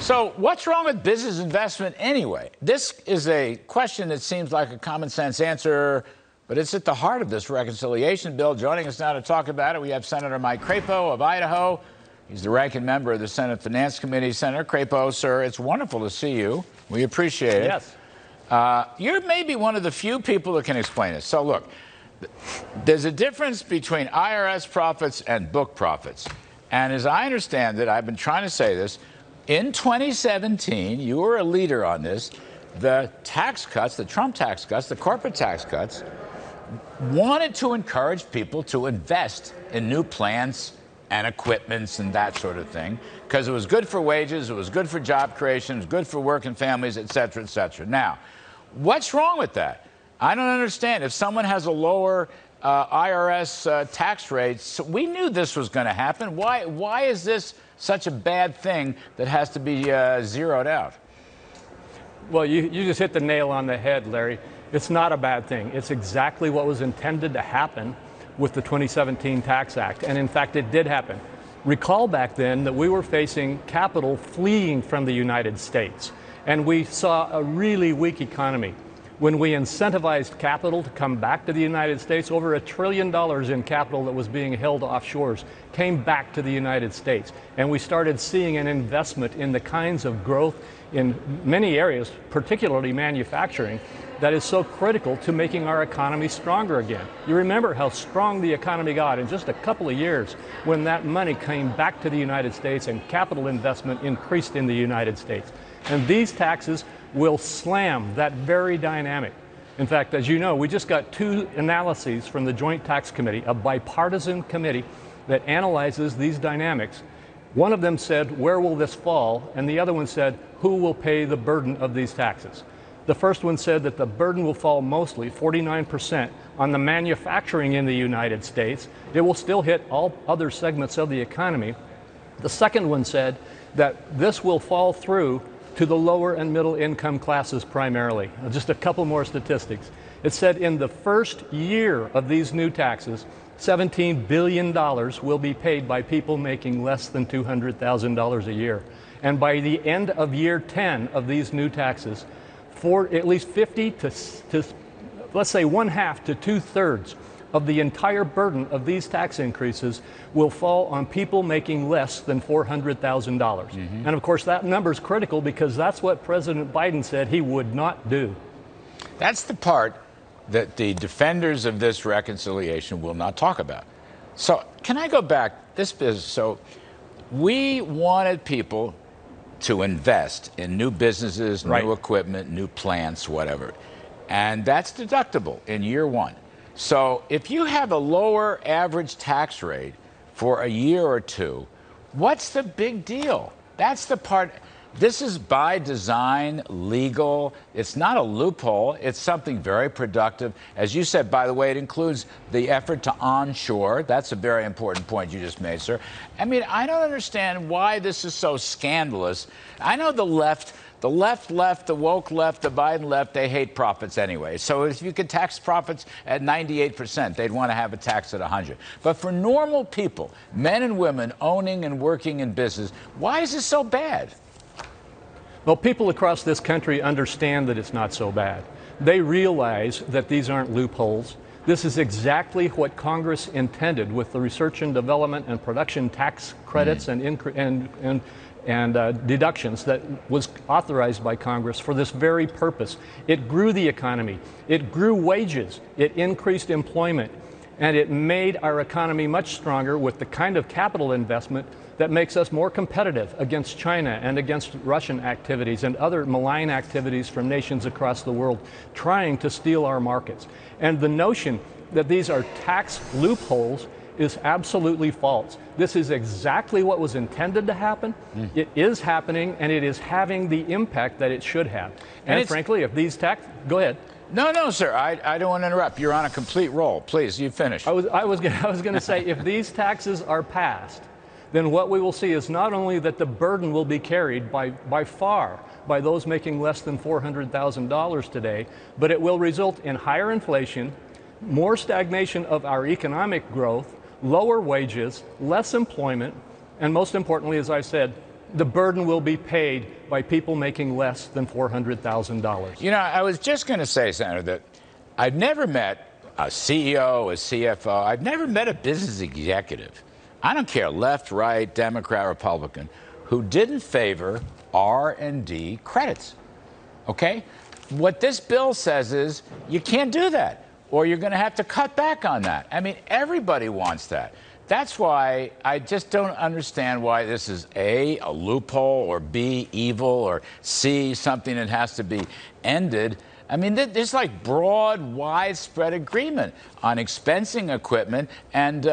So what's wrong with business investment anyway? This is a question that seems like a common sense answer, but it's at the heart of this reconciliation bill. Joining us now to talk about it, we have Senator Mike Crapo of Idaho. He's the ranking member of the Senate Finance Committee. Senator Crapo, sir, it's wonderful to see you. We appreciate it. Yes. You're maybe one of the few people that can explain it. So look, there's a difference between IRS profits and book profits. And as I understand it, I've been trying to say this, in 2017, you were a leader on this. The tax cuts, the Trump tax cuts, the corporate tax cuts, wanted to encourage people to invest in new plants and equipments and that sort of thing, because it was good for wages, it was good for job creation, it was good for working families, et cetera, et cetera. Now, what's wrong with that? I don't understand. If someone has a lower IRS tax rate, we knew this was going to happen. Why is this such a bad thing that has to be zeroed out? Well, you just hit the nail on the head, Larry. It's not a bad thing. It's exactly what was intended to happen with the 2017 Tax Act. And in fact, it did happen. Recall back then that we were facing capital fleeing from the United States. And we saw a really weak economy. When we incentivized capital to come back to the United States, over $1 trillion in capital that was being held offshores came back to the United States. And we started seeing an investment in the kinds of growth in many areas, particularly manufacturing, that is so critical to making our economy stronger again. You remember how strong the economy got in just a couple of years when that money came back to the United States and capital investment increased in the United States. And these taxes will slam that very dynamic. In fact, as you know, we just got 2 analyses from the Joint Tax Committee, a bipartisan committee that analyzes these dynamics. One of them said, where will this fall? And the other one said, who will pay the burden of these taxes? The first one said that the burden will fall mostly, 49%, on the manufacturing in the United States. It will still hit all other segments of the economy. The second one said that this will fall through to the lower and middle income classes primarily. Just a couple more statistics. It said in the first year of these new taxes, $17 billion will be paid by people making less than $200,000 a year. And by the end of year 10 of these new taxes, for at least 50 to let's say 1/2 to 2/3 of the entire burden of these tax increases will fall on people making less than $400,000. And of course, that number is critical because that's what President Biden said he would not do. That's the part that the defenders of this reconciliation will not talk about. So can I go back? This business, so we wanted people to invest in new businesses, new equipment, new plants, whatever. And that's deductible in year 1. So if you have a lower average tax rate for a year or 2, what's the big deal? That's the part. This is by design, legal. It's not a loophole. It's something very productive. As you said, by the way, it includes the effort to onshore. That's a very important point you just made, sir. I mean, I don't understand why this is so scandalous. I know the left, the woke left, the Biden left, they hate profits anyway. So if you could tax profits at 98%, they'd want to have a tax at 100. But for normal people, men and women owning and working in business, why is this so bad? Well, people across this country understand that it's not so bad. They realize that these aren't loopholes. This is exactly what Congress intended with the research and development and production tax credits and deductions that was authorized by Congress for this very purpose. It grew the economy. It grew wages. It increased employment. And it made our economy much stronger with the kind of capital investment that makes us more competitive against China and against Russian activities and other malign activities from nations across the world trying to steal our markets. And the notion that these are tax loopholes is absolutely false. This is exactly what was intended to happen. It is happening, and it is having the impact that it should have. And frankly, if these tax... Go ahead. No, sir. I don't want to interrupt. You're on a complete roll. Please, you finish. I was going to say, if these taxes are passed, then what we will see is not only that the burden will be carried by far by those making less than $400,000 today, but it will result in higher inflation, more stagnation of our economic growth, lower wages, less employment, and most importantly, as I said, the burden will be paid by people making less than $400,000. You know, I was just going to say, Senator, that I've never met a CEO, a CFO. I've never met a business executive, I don't care, left, right, Democrat, Republican, who didn't favor R&D credits. Okay? What this bill says is you can't do that, or you're going to have to cut back on that. I mean, everybody wants that. That's why I just don't understand why this is A, a loophole, or B, evil, or C, something that has to be ended. I mean, there's like broad, widespread agreement on expensing equipment and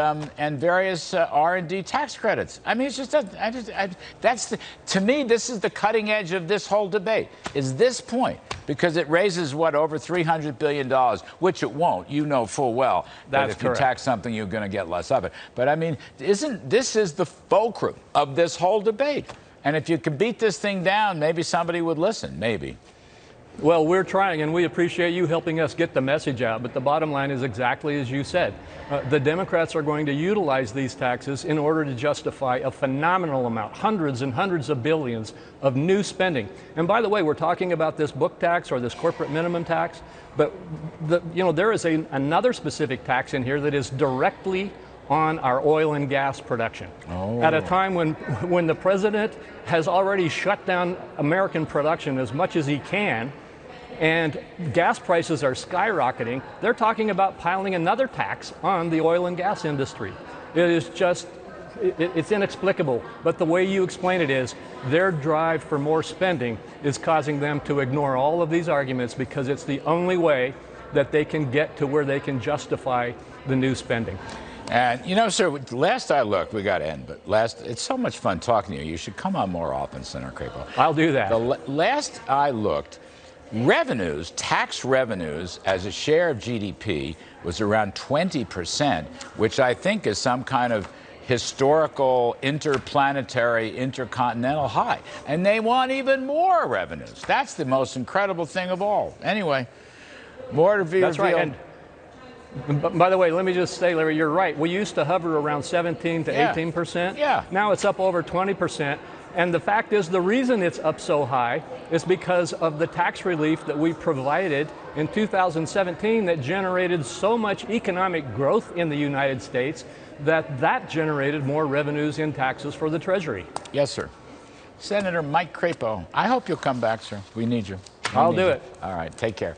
various R&D tax credits. I mean, it's just to me, this is the cutting edge of this whole debate. Is this point, because it raises over $300 billion, which it won't. You know full well that if you tax something, you're going to get less of it. But I mean, this is the fulcrum of this whole debate? And if you could beat this thing down, maybe somebody would listen. Maybe. Well, we're trying, and we appreciate you helping us get the message out. But the bottom line is exactly as you said. The Democrats are going to utilize these taxes in order to justify a phenomenal amount, hundreds and hundreds of billions of new spending. And by the way, we're talking about this book tax or this corporate minimum tax, but there is another specific tax in here that is directly on our oil and gas production. Oh. At a time when the president has already shut down American production as much as he can, and gas prices are skyrocketing, they're talking about piling another tax on the oil and gas industry. It is just, it's inexplicable. But the way you explain it is, their drive for more spending is causing them to ignore all of these arguments because it's the only way that they can get to where they can justify the new spending. And, you know, sir, last I looked, we got to end, but it's so much fun talking to you. You should come on more often, Senator Crapo. I'll do that. Last I looked, revenues, tax revenues as a share of GDP was around 20%, which I think is some kind of historical, interplanetary, intercontinental high. And they want even more revenues. That's the most incredible thing of all. Anyway, more to be revealed. That's right. And by the way, let me just say, Larry, you're right. We used to hover around 17 to 18%. Yeah. Now it's up over 20%. And the fact is, the reason it's up so high is because of the tax relief that we provided in 2017 that generated so much economic growth in the United States that generated more revenues in taxes for the Treasury. Yes, sir. Senator Mike Crapo, I hope you'll come back, sir. We need you. I'll do it. All right. Take care.